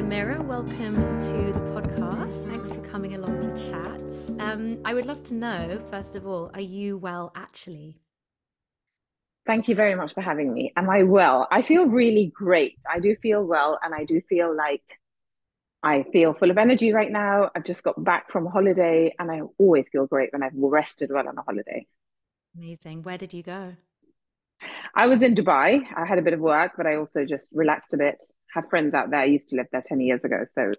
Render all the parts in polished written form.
Mira. Welcome to the podcast. Thanks for coming along to chat. I would love to know, first of all, are you well actually? Thank you very much for having me. Am I well? I feel really great. I do feel well, and I do feel like I feel full of energy right now. I've just got back from holiday, and I always feel great when I've rested well on a holiday. Amazing. Where did you go? I was in Dubai. I had a bit of work, but I also just relaxed a bit. Have friends out there. I used to live there 10 years ago. So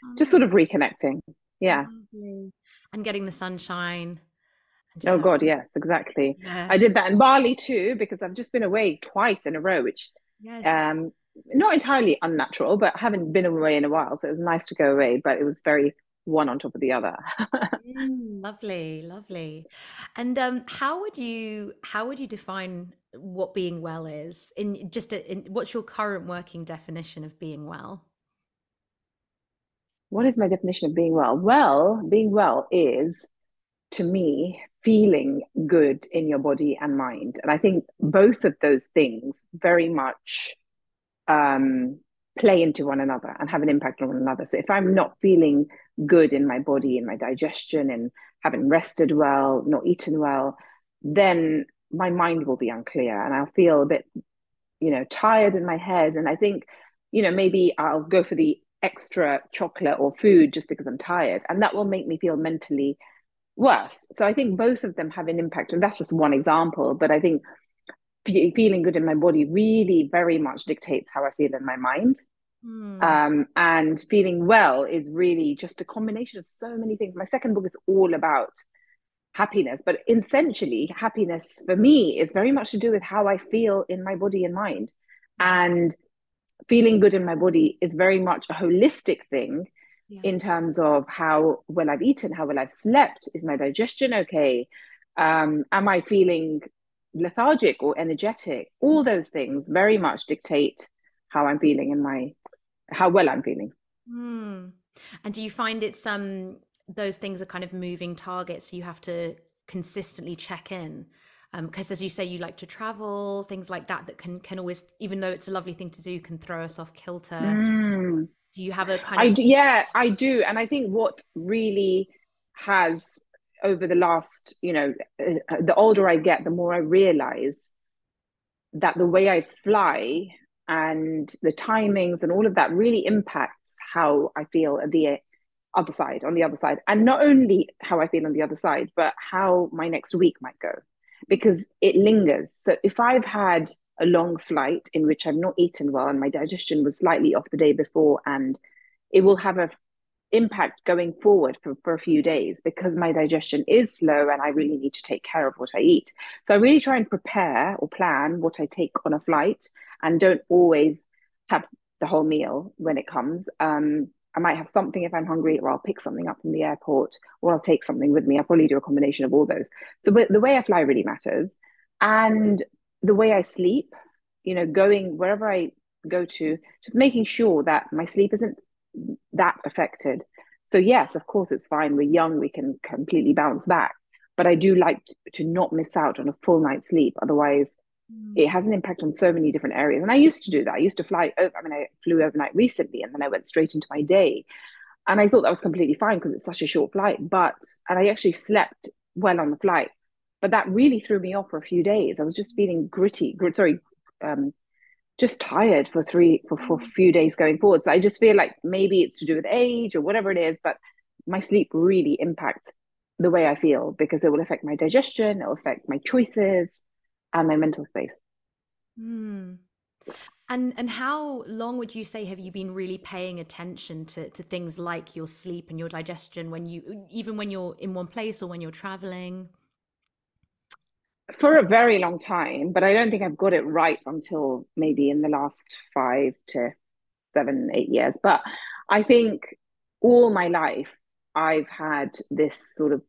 Oh, just sort nice. of reconnecting. Yeah. Lovely. And getting the sunshine and just Oh having, God, yes, exactly. yeah, I did that in Bali too, because I've just been away twice in a row, which yes. um not entirely unnatural, but haven't been away in a while. So it was nice to go away, but it was very one on top of the other. Lovely, lovely. And how would you define what being well is what's your current working definition of being well? What is my definition of being well? Well, being well is, to me, feeling good in your body and mind. And I think both of those things very much um, play into one another and have an impact on one another. So if I'm not feeling good in my body, in my digestion, and haven't rested well, not eaten well, then my mind will be unclear and I'll feel a bit, tired in my head. And I think, maybe I'll go for the extra chocolate or food just because I'm tired. And that will make me feel mentally worse. So I think both of them have an impact. And that's just one example. But I think feeling good in my body really very much dictates how I feel in my mind. Hmm. And feeling well is really just a combination of so many things. My second book is all about happiness, but essentially, happiness for me is very much to do with how I feel in my body and mind. Yeah. And feeling good in my body is very much a holistic thing Yeah. in terms of how well I've eaten, how well I've slept. Is my digestion okay? Am I feeling lethargic or energetic? All those things very much dictate how I'm feeling and how well I'm feeling. Hmm. And do you find it's those things are kind of moving targets, so you have to consistently check in? Because as you say, you like to travel, things like that that can always, even though it's a lovely thing to do, can throw us off kilter. Mm. Do you have a kind of Yeah, I do. And I think what really has over the last, the older I get, the more I realize that the way I fly and the timings and all of that really impacts how I feel at the other side, on the other side. And not only how I feel on the other side, but how my next week might go because it lingers. So if I've had a long flight in which I've not eaten well and my digestion was slightly off the day before, and it will have a impact going forward for a few days because my digestion is slow and I really need to take care of what I eat. So I really try and prepare or plan what I take on a flight and don't always have the whole meal when it comes. I might have something if I'm hungry, or I'll pick something up from the airport, or I'll take something with me. I'll probably do a combination of all those. So, but the way I fly really matters, and the way I sleep. Going wherever I go to, just making sure that my sleep isn't that affected. So yes, of course it's fine. We're young, we can completely bounce back. But I do like to not miss out on a full night's sleep. Otherwise, it has an impact on so many different areas. And I used to do that. I used to fly over, I mean, I flew overnight recently and then I went straight into my day. And I thought that was completely fine because it's such a short flight. And I actually slept well on the flight. But that really threw me off for a few days. I was just feeling um, just tired for a few days going forward. So I just feel like maybe it's to do with age or whatever it is, but my sleep really impacts the way I feel because it will affect my digestion, it will affect my choices and my mental space. Hmm. And how long would you say have you been really paying attention to things like your sleep and your digestion when you even when you're in one place or when you're traveling? For a very long time, but I don't think I've got it right until maybe in the last 5 to 7, 8 years. But I think all my life I've had this sort of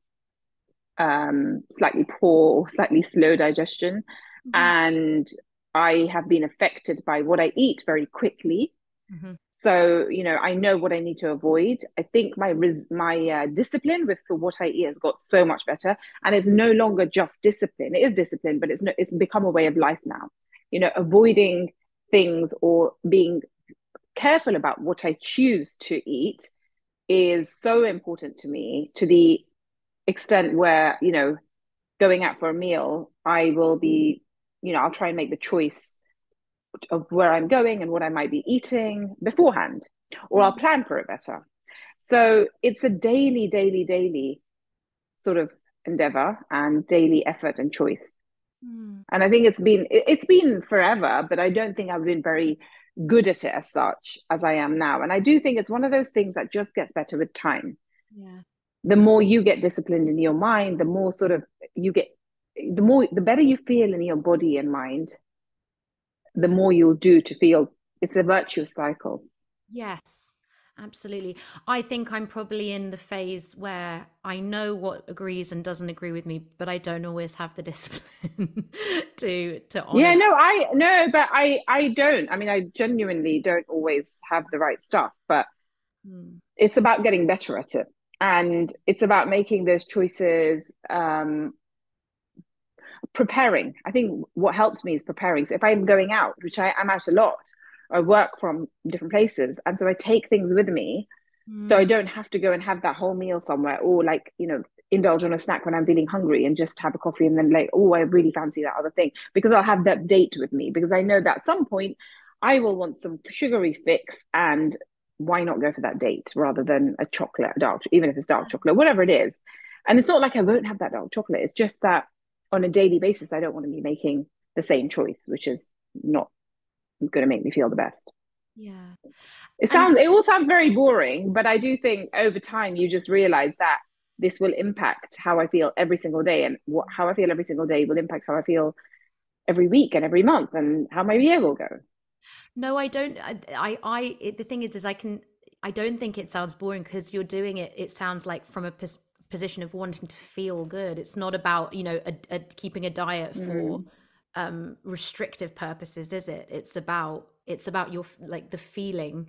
slightly poor or slightly slow digestion. Mhm. And I have been affected by what I eat very quickly. Mhm. So, I know what I need to avoid. I think my discipline with for what I eat has got so much better, and it's no longer just discipline. It is discipline, but it's become a way of life now. Avoiding things or being careful about what I choose to eat is so important to me, to the extent where, going out for a meal, I will be, I'll try and make the choice of where I'm going and what I might be eating beforehand, or I'll Mm. plan for it better. So it's a daily, daily, daily sort of endeavor and daily effort and choice. Mm. And I think it's been forever, but I don't think I've been very good at it as such as I am now. And I do think it's one of those things that just gets better with time. Yeah. The more you get disciplined in your mind, the more sort of you get, the better you feel in your body and mind, the more you'll do to feel. It's a virtuous cycle. Yes, absolutely. I think I'm probably in the phase where I know what agrees and doesn't agree with me, but I don't always have the discipline to honor Yeah, that. no, but I don't. I mean, I genuinely don't always have the right stuff, but Mm. it's about getting better at it. And it's about making those choices, preparing. I think what helps me is preparing. So if I'm going out, which I'm out a lot, I work from different places. And so I take things with me. So I Mm. don't have to go and have that whole meal somewhere, or like, indulge on a snack when I'm feeling hungry and just have a coffee and then like, oh, I really fancy that other thing, because I'll have that date with me, because I know that at some point I will want some sugary fix, and why not go for that date rather than a chocolate, dark, even if it's dark chocolate, whatever it is. And it's not like I won't have that dark chocolate. It's just that on a daily basis, I don't want to be making the same choice, which is not going to make me feel the best. Yeah. It And sounds, it all sounds very boring, but I do think over time you just realize that this will impact how I feel every single day, and how I feel every single day will impact how I feel every week and every month, and how my year will go. no, I don't. The thing is I don't think it sounds boring because you're doing it. It sounds like from a position of wanting to feel good. It's not about, keeping a diet for Mm. restrictive purposes, is it? It's about your like the feeling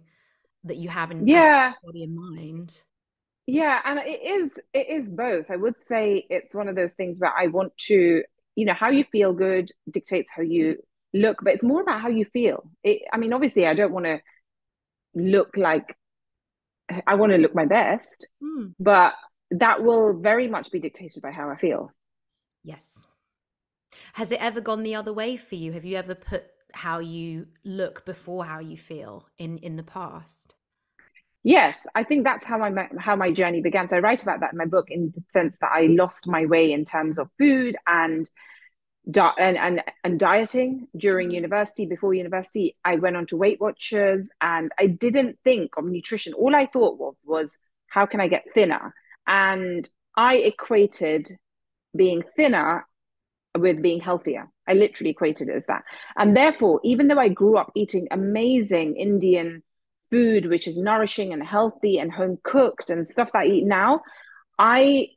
that you have in affects Yeah, your body and mind. yeah, and it is both. I would say it's one of those things where I want to, how you feel good dictates how you look, but it's more about how you feel. I mean, obviously, I don't want to look like, I want to look my best, Mm. but that will very much be dictated by how I feel. Yes. Has it ever gone the other way for you? Have you ever put how you look before how you feel in the past? Yes, I think that's how my journey began. So I write about that in my book, in the sense that I lost my way in terms of food and and dieting during Mm. university. Before university, I went on to Weight Watchers, and I didn't think of nutrition. All I thought was how can I get thinner? And I equated being thinner with being healthier. I literally equated it as that. And therefore, even though I grew up eating amazing Indian food, which is nourishing and healthy and home cooked and stuff that I eat now, I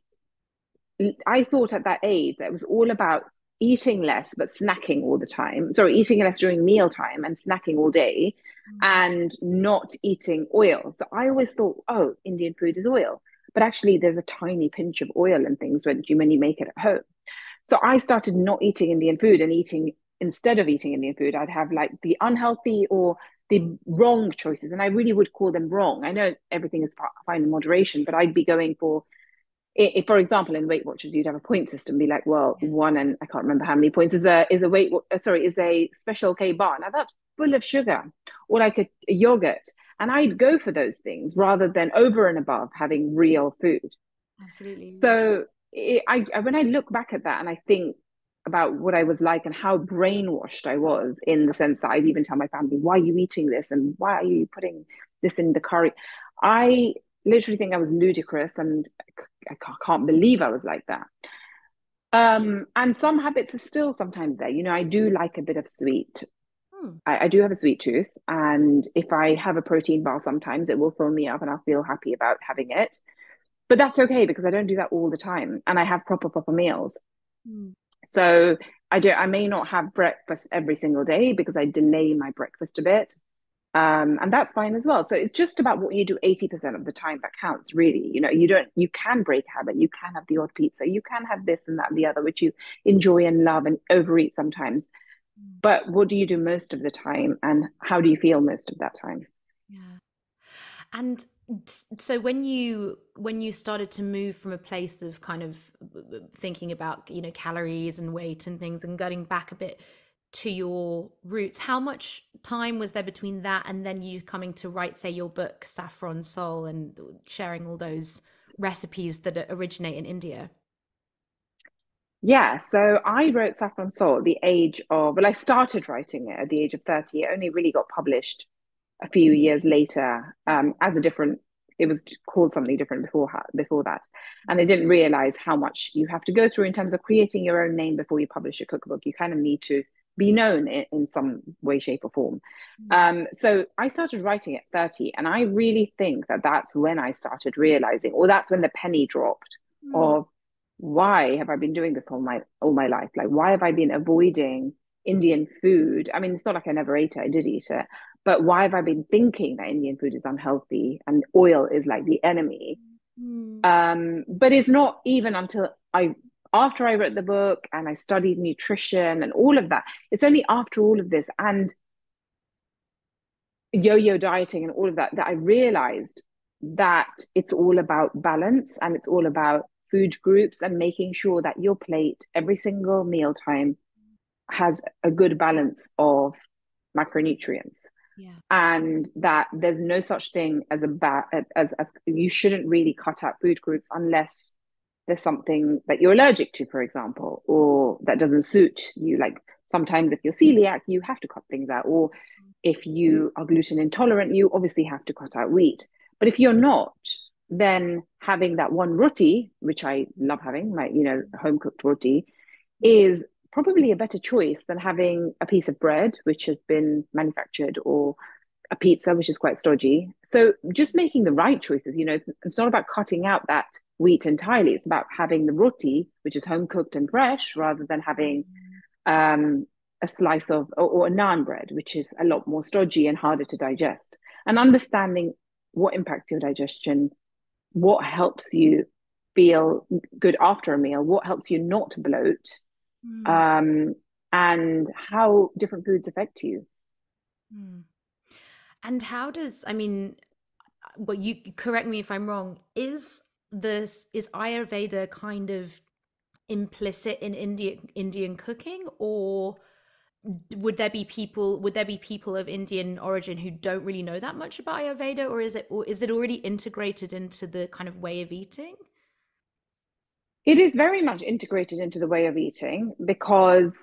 I thought at that age that it was all about eating less but snacking all the time. Sorry, eating less during mealtime and snacking all day, Mm. and not eating oil. So I always thought, oh, Indian food is oil. But actually, there's a tiny pinch of oil and things when you make it at home. So I started not eating Indian food, and instead of eating Indian food, I'd have like the unhealthy or the wrong choices. And I really would call them wrong. I know everything is fine in moderation, but I'd be going for, for example, in Weight Watchers, you'd have a point system, be like, well, Yeah. one, and I can't remember how many points is a special K bar. Now that's full of sugar, or like a yogurt. And I'd go for those things rather than over and above having real food. Absolutely. So when I look back at that and I think about what I was like and how brainwashed I was, in the sense that I'd even tell my family, why are you eating this? And why are you putting this in the curry? I literally think I was ludicrous, and I can't believe I was like that. And some habits are still sometimes there. I do like a bit of sweet. Hmm. I do have a sweet tooth. And if I have a protein bar, sometimes it will fill me up and I'll feel happy about having it. But that's okay, because I don't do that all the time, and I have proper meals. Hmm. So I may not have breakfast every single day because I delay my breakfast a bit. And that's fine as well. So it's just about what you do 80% of the time that counts, really. You can break habit, you can have the odd pizza, you can have this and that and the other, which you enjoy and love and overeat sometimes. Hmm. But what do you do most of the time, and how do you feel most of that time? And so when you started to move from a place of kind of thinking about, you know, calories and weight and things and getting back a bit to your roots, how much time was there between that and then you coming to write, say, your book Saffron Soul and sharing all those recipes that originate in India? Yeah, so I wrote Saffron Soul at the age of, well, I started writing it at the age of 30. It only really got published a few years later, as a different, it was called something different before that. And I didn't realize how much you have to go through in terms of creating your own name before you publish a cookbook. You kind of need to be known in some way, shape, or form. So I started writing at 30, and I really think that that's when I started realizing, or that's when the penny dropped Mm. of why have I been doing this all my life? Like, why have I been avoiding Indian food? I mean, it's not like I never ate it, I did eat it, but why have I been thinking that Indian food is unhealthy and oil is like the enemy? Mm. But it's not even until after I wrote the book and I studied nutrition and all of that, it's only after all of this and yo-yo dieting and all of that that I realized that it's all about balance and it's all about food groups and making sure that your plate every single meal time has a good balance of macronutrients Yeah. and that there's no such thing as a bad as you shouldn't really cut out food groups unless there's something that you're allergic to, for example, or that doesn't suit you. Like sometimes if you're celiac, you have to cut things out, or if you are gluten intolerant, you obviously have to cut out wheat. But if you're not, then having that one roti, which I love having, like, you know, home cooked roti, is probably a better choice than having a piece of bread, which has been manufactured, or a pizza, which is quite stodgy. So just making the right choices, you know, it's not about cutting out that wheat entirely. It's about having the roti, which is home cooked and fresh, rather than having a slice of or a naan bread, which is a lot more stodgy and harder to digest. And understanding what impacts your digestion, what helps you feel good after a meal, what helps you not bloat, Mm. um, and how different foods affect you. Mm. And how does, I mean, well, you correct me if I'm wrong, is Ayurveda kind of implicit in Indian cooking, or would there be people of Indian origin who don't really know that much about Ayurveda, or is it already integrated into the kind of way of eating? It is very much integrated into the way of eating because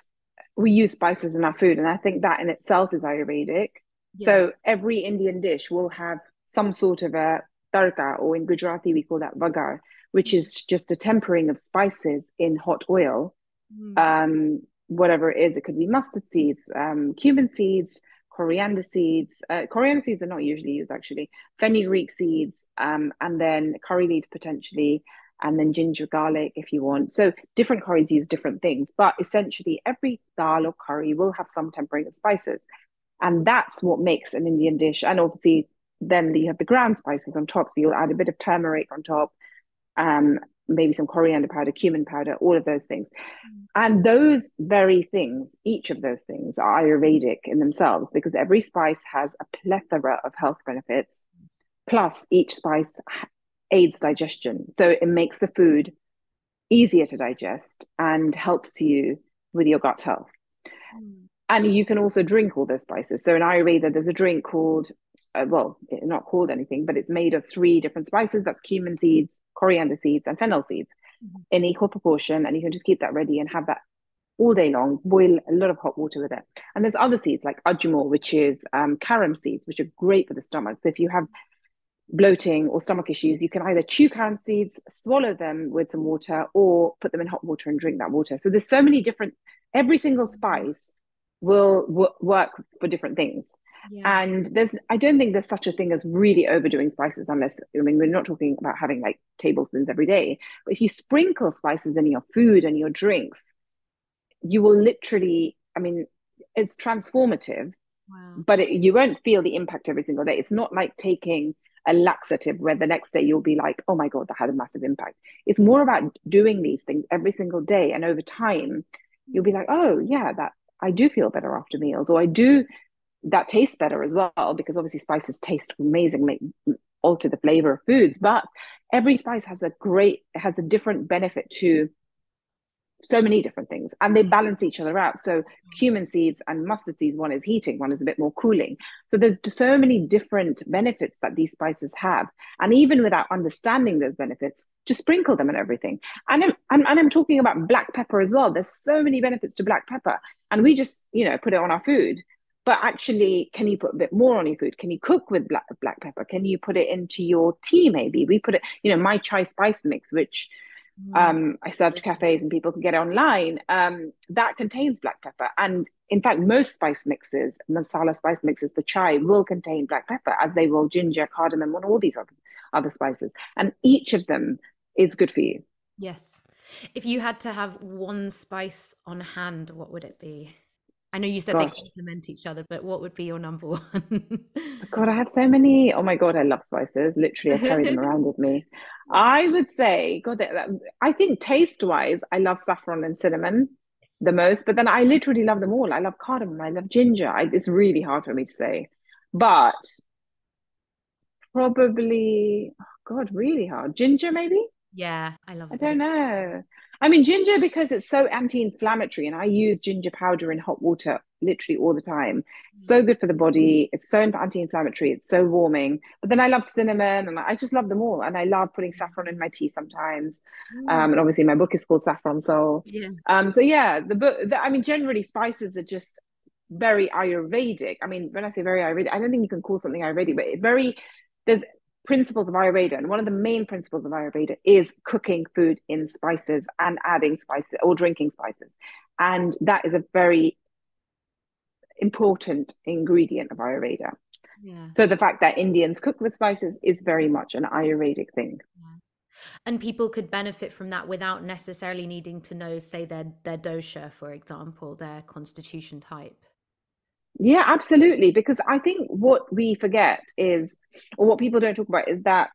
we use spices in our food. And I think that in itself is Ayurvedic. Yes. So every Indian dish will have some sort of a tarka, or in Gujarati, we call that vagar, which is just a tempering of spices in hot oil. Mm. Whatever it is, it could be mustard seeds, cumin seeds, coriander seeds. Coriander seeds are not usually used actually. Fenugreek seeds, and then curry leaves potentially, and then ginger garlic if you want. So different curries use different things, but essentially every dal or curry will have some tempering of spices. And that's what makes an Indian dish. And obviously, then you have the ground spices on top. So you'll add a bit of turmeric on top, um, maybe some coriander powder, cumin powder, all of those things. And those very things, each of those things are Ayurvedic in themselves because every spice has a plethora of health benefits. Plus, each spice aids digestion. So it makes the food easier to digest and helps you with your gut health. Mm. And you can also drink all those spices. So in Ayurveda, there's a drink called, well, it's not called anything, but it's made of three different spices. That's cumin seeds, coriander seeds, and fennel seeds Mhm. in equal proportion. And you can just keep that ready and have that all day long, boil a lot of hot water with it. And there's other seeds like ajmo, which is carom seeds, which are great for the stomach. So if you have bloating or stomach issues, you can either chew carom seeds, swallow them with some water, or put them in hot water and drink that water. So there's so many different, every single spice will work for different things. Yeah. And I don't think there's such a thing as really overdoing spices unless, I mean, we're not talking about having like tablespoons every day, but if you sprinkle spices in your food and your drinks, you will literally, I mean, it's transformative, Wow. but you won't feel the impact every single day. It's not like taking a laxative where the next day you'll be like, oh my God, that had a massive impact. It's more about doing these things every single day. And over time, you'll be like, oh, yeah, that I do feel better after meals, or I do, that tastes better as well, because obviously spices taste amazing, alter the flavor of foods, but every spice has a different benefit to so many different things, and they balance each other out. So cumin seeds and mustard seeds, one is heating, one is a bit more cooling. So there's so many different benefits that these spices have, and even without understanding those benefits, just sprinkle them on everything. And I'm talking about black pepper as well. There's so many benefits to black pepper, and we just put it on our food. But actually, can you put a bit more on your food? Can you cook with black pepper? Can you put it into your tea? Maybe we put it, my chai spice mix, which Mm. I serve to cafes and people can get it online. That contains black pepper. And in fact, most spice mixes, masala spice mixes for chai will contain black pepper, as they will ginger, cardamom, and all these other spices. And each of them is good for you. Yes. If you had to have one spice on hand, what would it be? I know you said they Gosh, complement each other, but what would be your number one? God, I have so many. Oh my God, I love spices. Literally, I carry them around with me. I would say, God, I think taste-wise, I love saffron and cinnamon the most, but then I literally love them all. I love cardamom, I love ginger. It's really hard for me to say, but probably, oh God, really hard. Ginger, maybe? Yeah, I love I a bit don't of. know. I mean, ginger, because it's so anti-inflammatory, and I use ginger powder in hot water literally all the time. So good for the body. It's so anti-inflammatory. It's so warming. But then I love cinnamon, and I just love them all. And I love putting saffron in my tea sometimes. Mm. And obviously, my book is called Saffron Soul. Yeah. So yeah, the book. I mean, generally, spices are just very Ayurvedic. I mean, when I say very Ayurvedic, I don't think you can call something Ayurvedic, but there's principles of Ayurveda. And one of the main principles of Ayurveda is cooking food in spices and adding spices or drinking spices. And that is a very important ingredient of Ayurveda. Yeah. So the fact that Indians cook with spices is very much an Ayurvedic thing. Yeah. And people could benefit from that without necessarily needing to know, say, their dosha, for example, their constitution type. Yeah, absolutely. Because I think what we forget is, or what people don't talk about, is that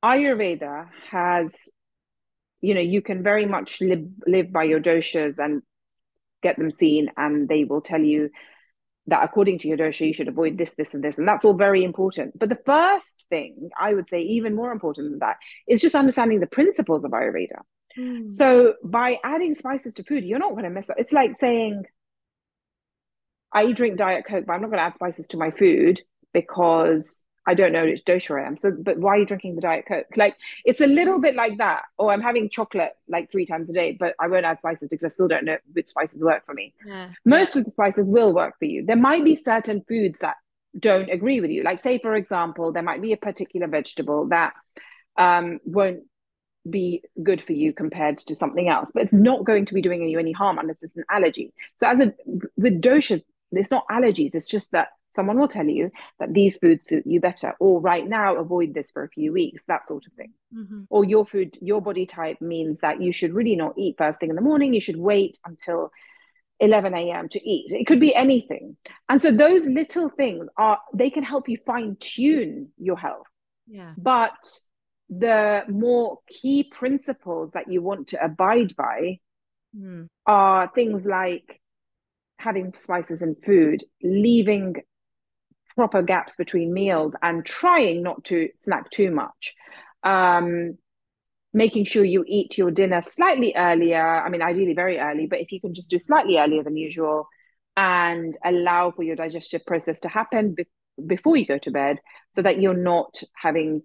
Ayurveda has, you can very much live by your doshas and get them seen, and they will tell you that according to your dosha, you should avoid this, this, and this. And that's all very important. But the first thing I would say, even more important than that, is just understanding the principles of Ayurveda. Mm. So by adding spices to food, you're not going to mess up. It's like saying, I drink Diet Coke, but I'm not going to add spices to my food because I don't know which dosha I am. So, but why are you drinking the Diet Coke? Like, it's a little bit like that. Or I'm having chocolate like 3 times a day, but I won't add spices because I still don't know which spices work for me. Yeah. Yeah. Most of the spices will work for you. There might be certain foods that don't agree with you. Like, say, for example, there might be a particular vegetable that won't be good for you compared to something else, but it's not going to be doing you any harm unless it's an allergy. So with dosha, it's not allergies. It's just that someone will tell you that these foods suit you better, or right now avoid this for a few weeks, that sort of thing. Mm-hmm. Or your body type means that you should really not eat first thing in the morning. You should wait until 11 a.m. to eat. It could be anything. And so those little things they can help you fine tune your health. Yeah. But the more key principles that you want to abide by Mm. are things like having spices in food, leaving proper gaps between meals, and trying not to snack too much. Making sure you eat your dinner slightly earlier. I mean, ideally very early, but if you can just do slightly earlier than usual and allow for your digestive process to happen before you go to bed, so that you're not having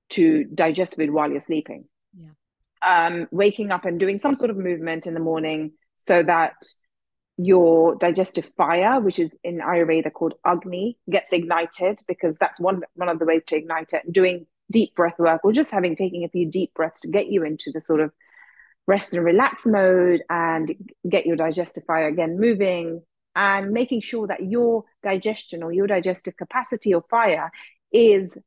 to digest food while you're sleeping. Yeah. Waking up and doing some sort of movement in the morning so that your digestive fire, which is in Ayurveda called Agni, gets ignited, because that's one of the ways to ignite it. Doing deep breath work, or just taking a few deep breaths to get you into the sort of rest and relax mode and get your digestive fire again moving, and making sure that your digestion or your digestive capacity or fire is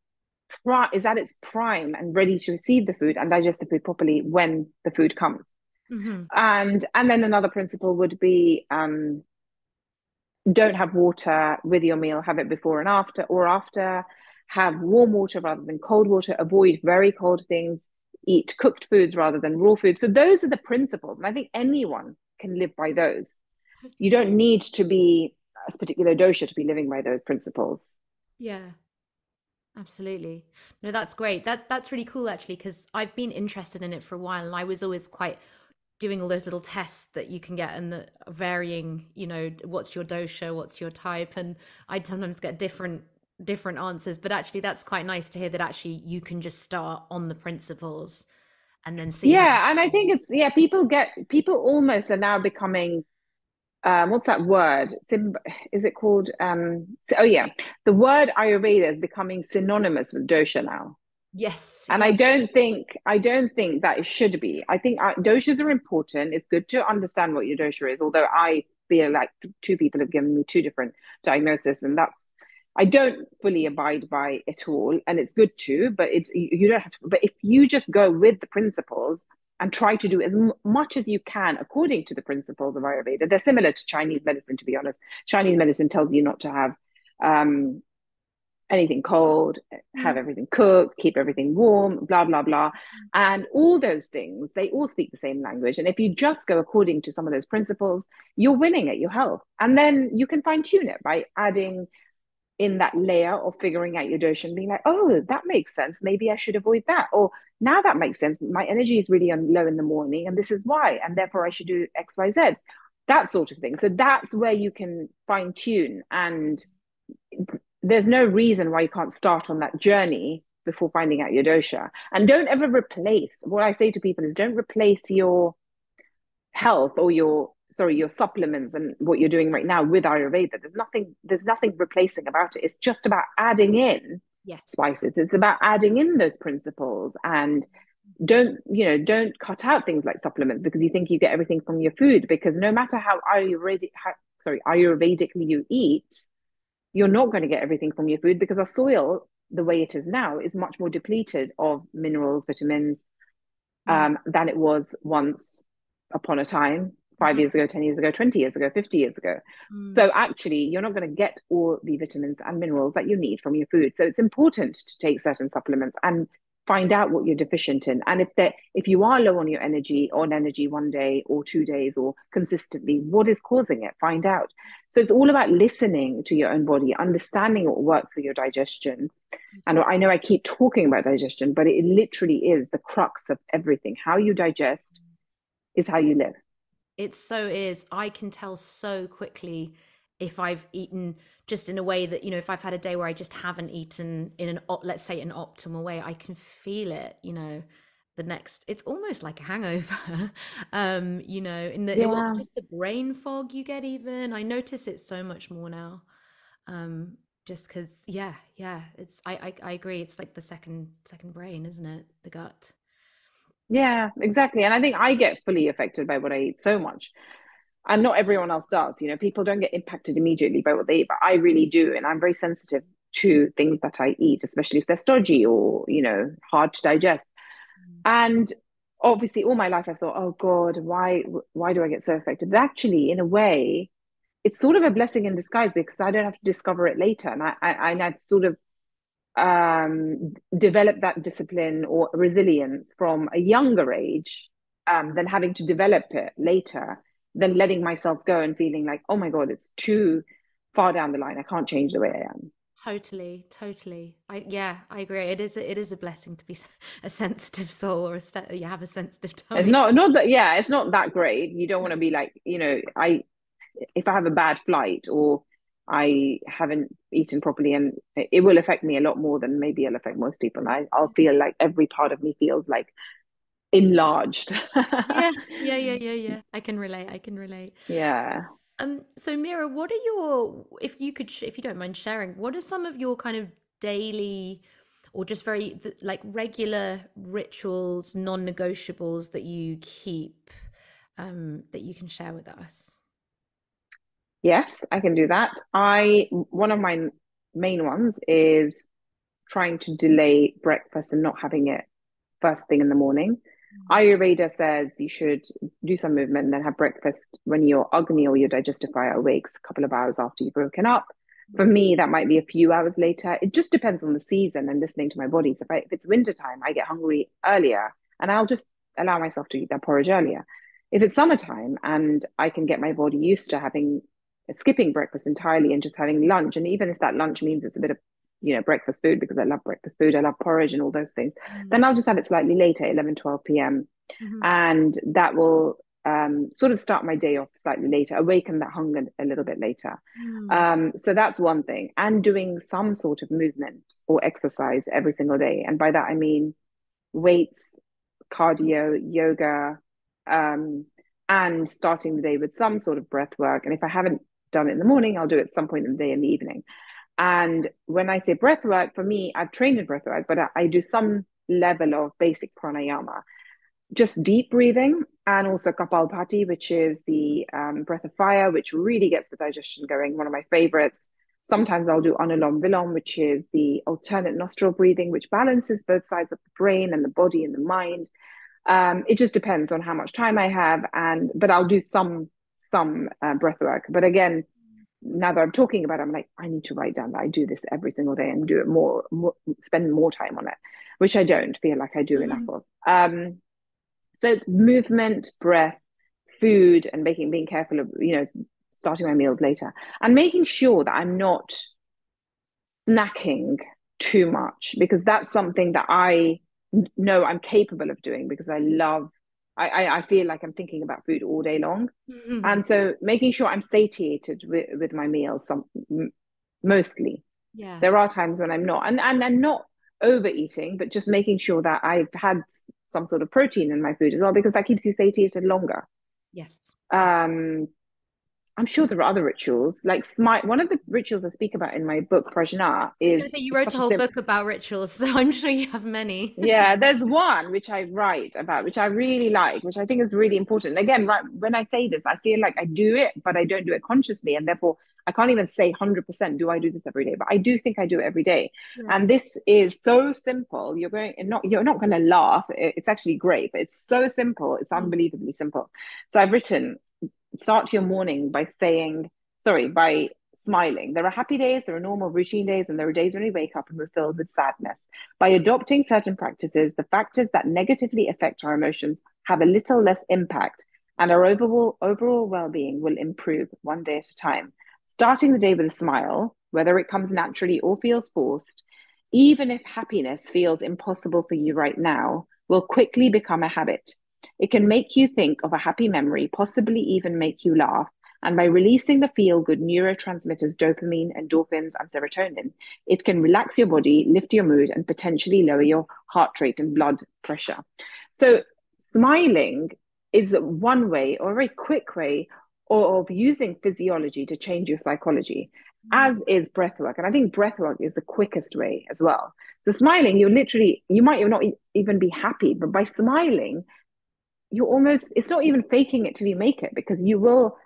at its prime and ready to receive the food and digest the food properly when the food comes. Mm-hmm. And then another principle would be, don't have water with your meal, have it before and after, or after. Have warm water rather than cold water. Avoid very cold things. Eat cooked foods rather than raw food. So those are the principles, and I think anyone can live by those. You Totally. don't need to be a particular dosha to be living by those principles. Yeah. Absolutely. No, that's great. That's really cool actually, because I've been interested in it for a while, and I was always quite doing all those little tests that you can get, and the varying, what's your dosha, what's your type, and I'd sometimes get different answers. But actually, that's quite nice to hear that actually you can just start on the principles and then see how. Yeah, and I think it's yeah, people almost are now becoming what's that word? Is it called oh yeah, the word Ayurveda is becoming synonymous with dosha now. Yes, And yeah. I don't think that it should be. I think doshas are important. It's good to understand what your dosha is. Although I feel like two people have given me two different diagnoses, and that's I don't fully abide by it all. And it's good to, but you don't have to. But if you just go with the principles and try to do as much as you can according to the principles of Ayurveda, they're similar to Chinese medicine. To be honest, Chinese medicine tells you not to have um, anything cold, have Mm, everything cooked, keep everything warm, blah, blah, blah. And all those things, they all speak the same language. And if you just go according to some of those principles, you're winning at your health. And then you can fine tune it by adding in that layer of figuring out your dosha and being like, oh, that makes sense. Maybe I should avoid that. Or now that makes sense. My energy is really low in the morning, and this is why. And therefore, I should do X, Y, Z. That sort of thing. So that's where you can fine tune, and there's no reason why you can't start on that journey before finding out your dosha. And don't ever replace, what I say to people is don't replace your health or your supplements and what you're doing right now with Ayurveda. There's nothing replacing about it. It's just about adding in yes. spices. It's about adding in those principles, and don't cut out things like supplements because you think you get everything from your food, because no matter how Ayurvedically you eat, you're not going to get everything from your food because our soil, the way it is now, is much more depleted of minerals, vitamins, Mm, than it was once upon a time, five mhm, years ago, 10 years ago, 20 years ago, 50 years ago. mm. So actually, you're not going to get all the vitamins and minerals that you need from your food. So it's important to take certain supplements and find out what you're deficient in. And if you are low on your energy, on energy one day or 2 days or consistently, what is causing it? Find out. So it's all about listening to your own body, understanding what works for your digestion. And I know I keep talking about digestion, but it literally is the crux of everything. How you digest is how you live. It so is. I can tell so quickly if I've eaten just in a way that, if I've had a day where I just haven't eaten in let's say, an optimal way, I can feel it, the next, it's almost like a hangover. In Yeah. just the brain fog you get even. I notice it so much more now. Um, just because, yeah, I agree. It's like the second brain, isn't it? The gut. Yeah, exactly. And I think I get fully affected by what I eat so much. And not everyone else does. People don't get impacted immediately by what they eat, but I really do. And I'm very sensitive to things that I eat, especially if they're stodgy or, hard to digest. Mm. And obviously all my life I thought, oh God, why do I get so affected? But actually, in a way, it's sort of a blessing in disguise because I don't have to discover it later. And I've sort of developed that discipline or resilience from a younger age, than having to develop it later, than letting myself go and feeling like, oh my God, it's too far down the line. I can't change the way I am. Totally, totally. I agree. It is a blessing to be a sensitive soul, or you have a sensitive It's tummy. not that, yeah, it's not that great. You don't want No. to be like, if I have a bad flight or I haven't eaten properly, and it will affect me a lot more than maybe it'll affect most people. I'll feel like every part of me feels like enlarged. Yeah, yeah, yeah, yeah, yeah. I can relate. I can relate. Yeah. So Mira, what are your, if you could, if you don't mind sharing, what are some of your kind of daily or just very like regular rituals, non-negotiables that you keep, that you can share with us? Yes, I can do that. One of my main ones is trying to delay breakfast and not having it first thing in the morning. Ayurveda says you should do some movement and then have breakfast when your Agni or your digestive fire awakes a couple of hours after you've woken up. For me, that might be a few hours later. It just depends on the season and listening to my body. So if it's wintertime, I get hungry earlier and I'll just allow myself to eat that porridge earlier. If it's summertime and I can get my body used to having skipping breakfast entirely and just having lunch, and even if that lunch means it's a bit of breakfast food because I love breakfast food. I love porridge and all those things. Mm. Then I'll just have it slightly later, 11, 12 p.m. Mhm. And that will sort of start my day off slightly later, awaken that hunger a little bit later. Mm. So that's one thing. And doing some sort of movement or exercise every single day. And by that, I mean weights, cardio, yoga, um, and starting the day with some sort of breath work. And if I haven't done it in the morning, I'll do it at some point in the day in the evening. And when I say breath work, for me, I've trained in breath work, but I do some level of basic pranayama, just deep breathing, and also kapalbhati, which is the breath of fire, which really gets the digestion going. One of my favorites. Sometimes I'll do anulom vilom, which is the alternate nostril breathing, which balances both sides of the brain and the body and the mind. It just depends on how much time I have, but I'll do some breath work. But again, now that I'm talking about it, I'm like, I need to write down that I do this every single day and do it more, spend more time on it, which I don't feel like I do enough Mhm. of. So it's movement, breath, food, and being careful of, starting my meals later and making sure that I'm not snacking too much, because that's something that I know I'm capable of doing because I feel like I'm thinking about food all day long. Mhm. And so making sure I'm satiated with my meals, mostly. Yeah. There are times when I'm not, and not overeating, but just making sure that I've had some sort of protein in my food as well, because that keeps you satiated longer. Yes. Yes. Um, I'm sure there are other rituals. Like one of the rituals I speak about in my book Prajna I was going to is say you wrote a such a whole simple. book about rituals, so I'm sure you have many. Yeah, there's one which I write about, which I really like, which I think is really important. Again, right, when I say this, I feel like I do it, but I don't do it consciously, and therefore I can't even say 100% do I do this every day, but I do think I do it every day. Yeah. And this is so simple. You're not going to laugh. It's actually great, but it's so simple. It's Mm. unbelievably simple. So I've written, start your morning by smiling. There are happy days, there are normal routine days, and there are days when we wake up and we're filled with sadness. By adopting certain practices, the factors that negatively affect our emotions have a little less impact, and our overall well-being will improve one day at a time. Starting the day with a smile, whether it comes naturally or feels forced, even if happiness feels impossible for you right now, will quickly become a habit. It can make you think of a happy memory, possibly even make you laugh. And by releasing the feel good neurotransmitters dopamine, endorphins, and serotonin, it can relax your body, lift your mood, and potentially lower your heart rate and blood pressure. So, smiling is one way, or a very quick way, of using physiology to change your psychology, Mm. as is breath work. And I think breath work is the quickest way as well. So, smiling, you might not even be happy, but by smiling, it's not even faking it till you make it, because you will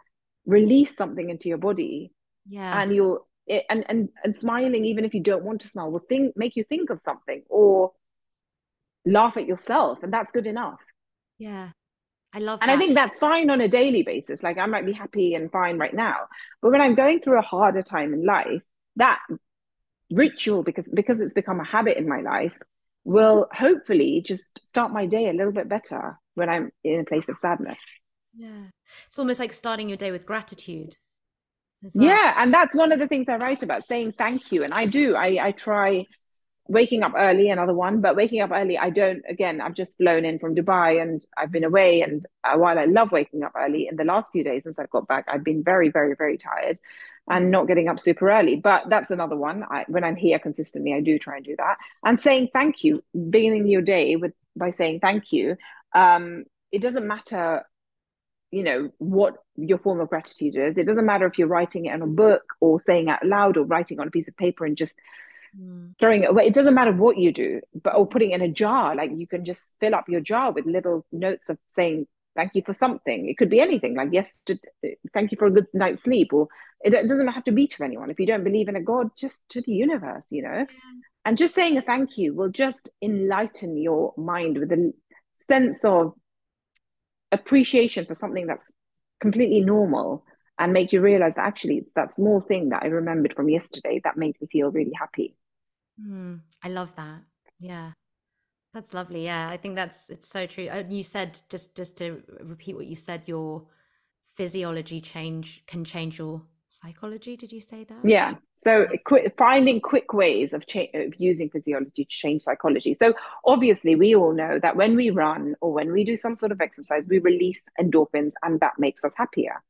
release something into your body, Yeah. and and smiling, even if you don't want to smile, will make you think of something or laugh at yourself, and that's good enough. Yeah. I love And I that. think that's fine on a daily basis. Like, I might be happy and fine right now, but when I'm going through a harder time in life, that ritual, because it's become a habit in my life, will hopefully just start my day a little bit better when I'm in a place of sadness. Yeah. It's almost like starting your day with gratitude as well. Yeah, and that's one of the things I write about, saying thank you. And I try waking up early, another one, but waking up early, I don't, again, I've just flown in from Dubai and I've been away. And while I love waking up early, in the last few days since I've got back, I've been very, very, very tired and not getting up super early. But that's another one. When I'm here consistently, I do try and do that. And saying thank you, beginning your day by saying thank you. It doesn't matter, what your form of gratitude is. It doesn't matter if you're writing it in a book or saying out loud or writing on a piece of paper and just Mm. throwing it away. It doesn't matter what you do, or putting it in a jar. Like, you can just fill up your jar with little notes of saying thank you for something. It could be anything, like yesterday, thank you for a good night's sleep, or it doesn't have to be to anyone. If you don't believe in a God, just to the universe. And just saying a thank you will just enlighten your mind with a sense of appreciation for something that's completely normal, and make you realize that actually it's that small thing that I remembered from yesterday that made me feel really happy. Mm. I love that. Yeah. That's lovely. Yeah, I think it's so true. You said, just to repeat what you said, your physiology can change your Psychology, did you say that? Yeah. So Yeah. finding quick ways of using physiology to change psychology. So obviously, we all know that when we run or when we do some sort of exercise, we release endorphins, and that makes us happier.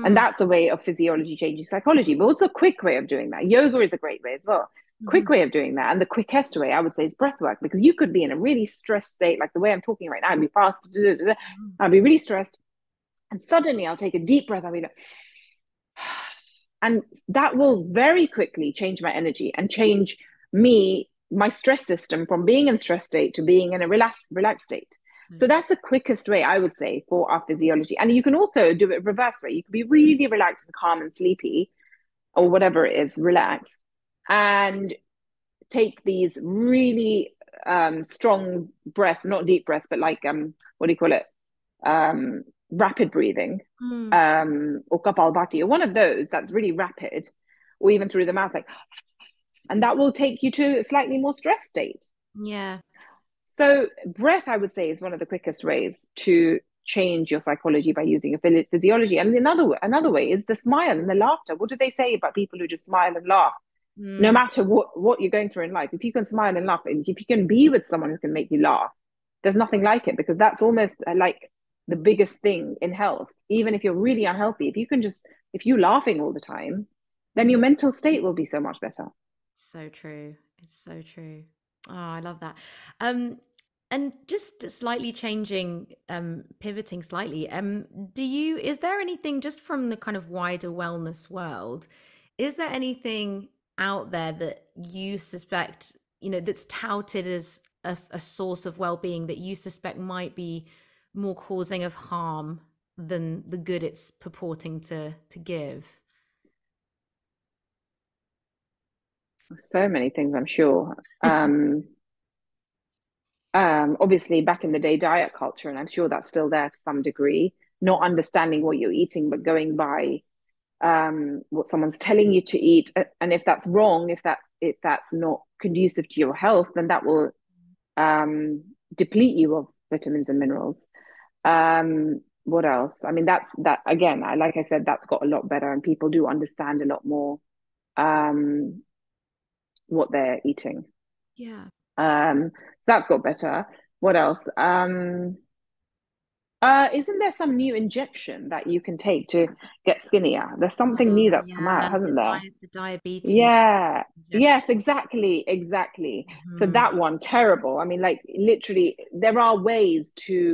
And Mm. that's a way of physiology changing psychology. But what's a quick way of doing that? Yoga is a great way as well. Hmm. Quick way of doing that, and the quickest way I would say is breath work, because you could be in a really stressed state, like the way I'm talking right now. I'd be fast, I'd be really stressed, and suddenly I'll take a deep breath. I'll be like, and that will very quickly change my energy and change my stress system from being in stress state to being in a relaxed state. So Mm. that's the quickest way, I would say, for our physiology. And you can also do it reverse way. You can be really relaxed and calm and sleepy, or whatever it is, relaxed, and take these really strong breaths, not deep breaths, but like what do you call it? Rapid breathing, Mm. or kapalbhati, or one of those that's really rapid, or even through the mouth, like, and that will take you to a slightly more stress state. Yeah. So breath, I would say, is one of the quickest ways to change your psychology by using a physiology. And another way is the smile and the laughter. What do they say about people who just smile and laugh? No Mm. matter what you're going through in life, if you can smile and laugh, and if you can be with someone who can make you laugh, there's nothing like it, because that's almost like the biggest thing in health. Even if you're really unhealthy, if you're laughing all the time, then Mm. your mental state will be so much better. So true. It's so true. Oh, I love that. Um, and just slightly changing, pivoting slightly, is there anything just from the kind of wider wellness world, is there anything out there that you suspect, that's touted as a source of well-being that you suspect might be more causing of harm than the good it's purporting to give? So many things, I'm sure. Obviously, back in the day, diet culture, and I'm sure that's still there to some degree. Not understanding what you're eating, but going by what someone's telling you to eat, and if that's wrong, if that's not conducive to your health, then that will deplete you of vitamins and minerals. What else? I mean, that's that again. Like I said, that's got a lot better, and people do understand a lot more um, what they're eating. Yeah. So that's got better. What else? Isn't there some new injection that you can take to get skinnier? There's something Oh, new that's come out, yeah, hasn't there? the diabetes Yeah. injection. Yes, exactly, exactly. So Mhm. that one, terrible. I mean, like literally, there are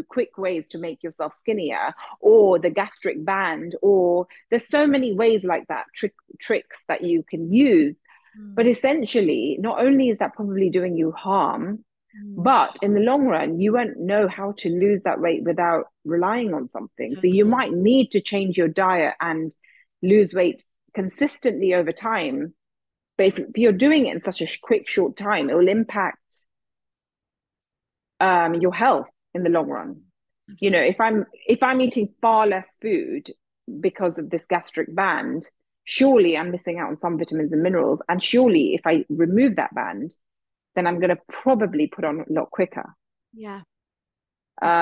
quick ways to make yourself skinnier, or the gastric band, or there's so many ways like that, tricks that you can use. But Mm, essentially, not only is that probably doing you harm, mm, but in the long run, you won't know how to lose that weight without relying on something. So you totally. might need to change your diet and lose weight consistently over time. But if you're doing it in such a quick, short time, it will impact your health in the long run. You know, Absolutely. if I'm eating far less food because of this gastric band, surely I'm missing out on some vitamins and minerals. And surely if I remove that band, then I'm going to probably put on a lot quicker. Yeah, that's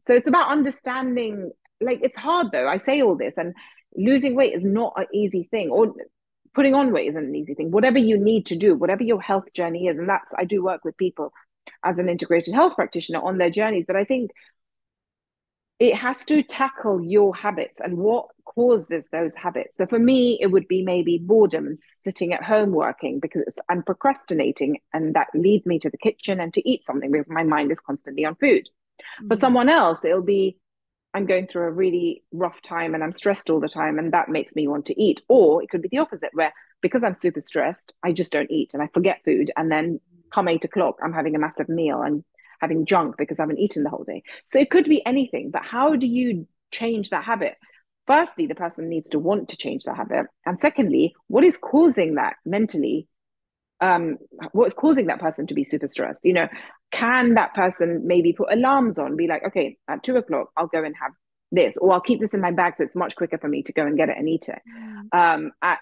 So it's about understanding, like, it's hard though. I say all this, and losing weight is not an easy thing, or putting on weight isn't an easy thing. Whatever you need to do, whatever your health journey is, and I do work with people as an integrated health practitioner on their journeys, but I think it has to tackle your habits and what causes those habits. So for me, it would be maybe boredom and sitting at home working because I'm procrastinating, and that leads me to the kitchen and to eat something because my mind is constantly on food. For mm, someone else, it'll be I'm going through a really rough time and I'm stressed all the time, and that makes me want to eat. Or it could be the opposite, where because I'm super stressed, I just don't eat and I forget food. And then come 8 o'clock, I'm having a massive meal and having junk because I haven't eaten the whole day. So it could be anything, but how do you change that habit? Firstly, the person needs to want to change that habit. And secondly, what is causing that mentally? What's causing that person to be super stressed? Can that person maybe put alarms on, be like, okay, at 2 o'clock I'll go and have this, or I'll keep this in my bag so it's much quicker for me to go and get it and eat it. mm, At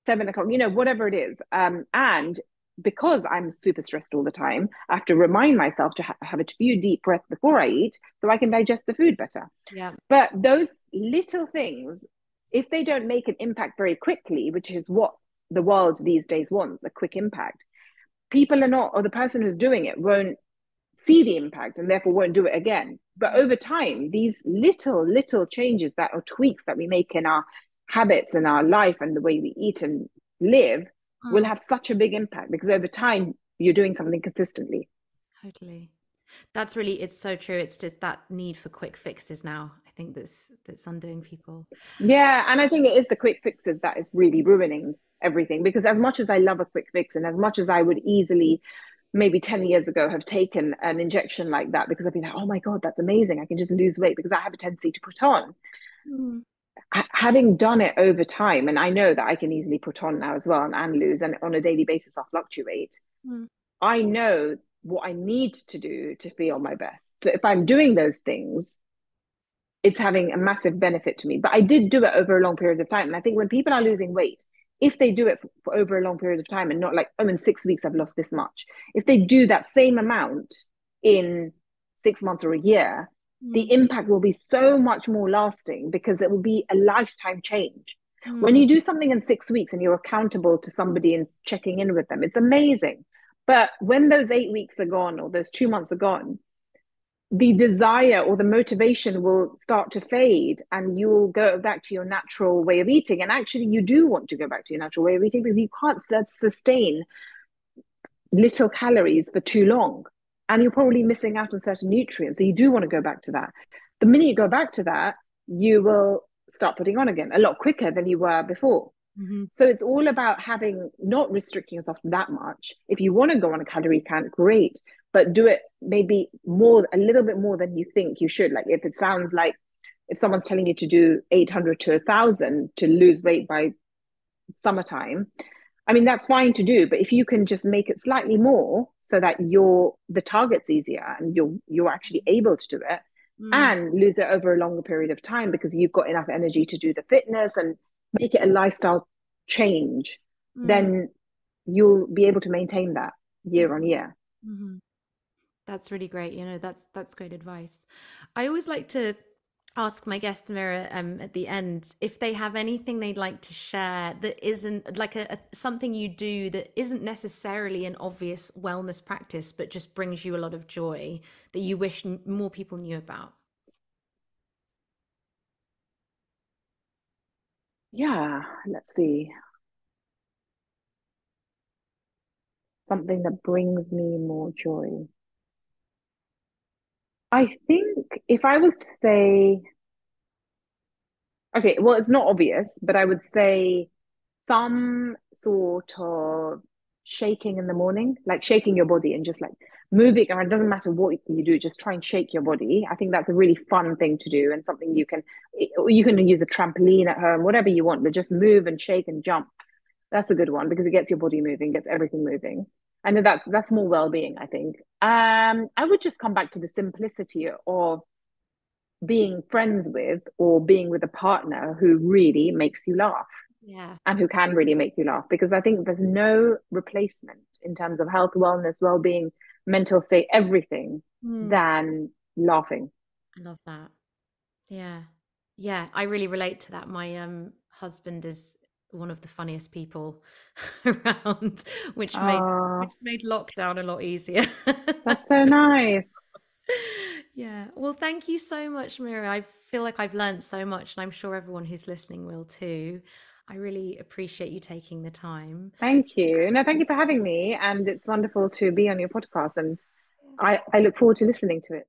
7 o'clock, whatever it is. And because I'm super stressed all the time, I have to remind myself to have a few deep breaths before I eat so I can digest the food better. yeah, But those little things if they don't make an impact very quickly, which is what the world these days wants, a quick impact, people are not, or the person who's doing it won't see the impact and therefore won't do it again. But over time, these little changes that are tweaks that we make in our habits and our life and the way we eat and live will Mm, have such a big impact because over time you're doing something consistently. totally. That's really, it's so true. It's just that need for quick fixes now. I think that's undoing people. Yeah, and I think it is the quick fixes that is really ruining everything because as much as I love a quick fix and as much as I would easily maybe 10 years ago have taken an injection like that because I've been like, oh my God, that's amazing. I can just lose weight because I have a tendency to put on. Mm, Having done it over time, and I know that I can easily put on now as well and lose, and on a daily basis, I'll fluctuate. mm, I know what I need to do to feel my best. So if I'm doing those things, it's having a massive benefit to me. But I did do it over a long period of time. And I think when people are losing weight, if they do it for over a long period of time and not like, oh, in 6 weeks, I've lost this much, if they do that same amount in 6 months or a year, the mm, impact will be so much more lasting because it will be a lifetime change. When mm, you do something in 6 weeks and you're accountable to somebody and checking in with them, it's amazing. But when those 8 weeks are gone or those 2 months are gone, the desire or the motivation will start to fade and you will go back to your natural way of eating. And actually, you do want to go back to your natural way of eating because you can't sustain little calories for too long. And you're probably missing out on certain nutrients. So you do want to go back to that. The minute you go back to that, you will start putting on again a lot quicker than you were before. mhm, So it's all about having not restricting yourself that much. If you want to go on a calorie count, great, but do it maybe more, a little bit more than you think you should. Like if it sounds like if someone's telling you to do 800 to 1,000 to lose weight by summertime, I mean that's fine to do. But if you can just make it slightly more so that the target's easier and you're actually able to do it mm, and lose it over a longer period of time because you've got enough energy to do the fitness and make it a lifestyle change, mm, then you'll be able to maintain that year on year. mhm. That's really great. That's great advice. I always like to ask my guests, Mira, at the end, if they have anything they'd like to share that isn't like something you do that isn't necessarily an obvious wellness practice, but just brings you a lot of joy that you wish more people knew about. Yeah, let's see. Something that brings me more joy. I think if I was to say, okay, well, it's not obvious, but I would say some sort of shaking in the morning, like shaking your body and just like moving. And it doesn't matter what you do, just try and shake your body. I think that's a really fun thing to do and something you can use a trampoline at home, whatever you want, but just move and shake and jump. That's a good one because it gets your body moving, gets everything moving. I know that's more well-being, I think. I would just come back to the simplicity of being friends with or being with a partner who really makes you laugh Yeah. and who can really make you laugh because I think there's no replacement in terms of health, wellness, well-being, mental state, everything Mm, than laughing. I love that. Yeah. Yeah, I really relate to that. My husband is one of the funniest people around, Oh, which made lockdown a lot easier. that's so nice. Yeah. Well, thank you so much, Mira. I feel like I've learned so much, and I'm sure everyone who's listening will too. I really appreciate you taking the time. Thank you. No, thank you for having me. And it's wonderful to be on your podcast. And I look forward to listening to it.